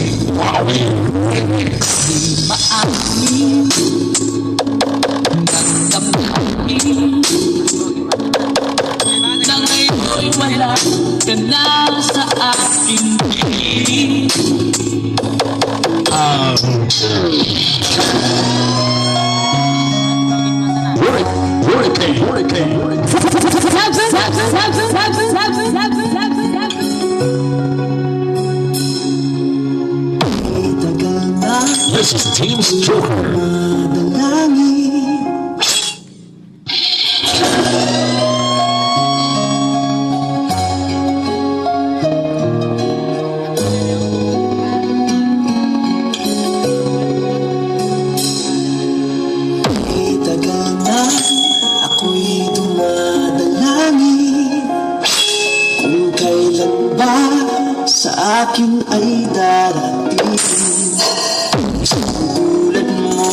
Di maamin nagdamdamin na ngayon'y wala ka na sa aking piling. This is Team Joker. Ako'y dumadalangin kung kailan ba sa akin ay darating isang tulad mo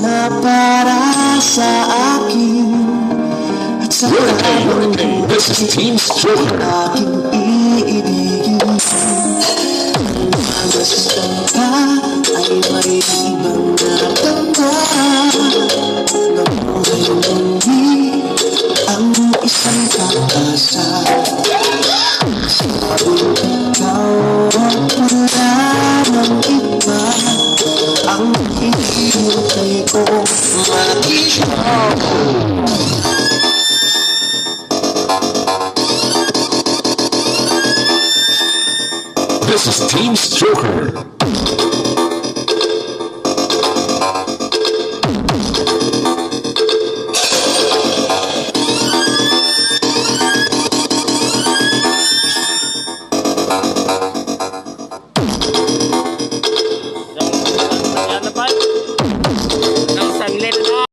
na para sa akin at sa habang This is Team Joker. aking iibigin. Ang magastan ka ay may ibang natanda na buhay hindi ang isang pag-asa. Sabing ikaw at wala ng iba ang hinihintay ko makita ko. This is Team Joker.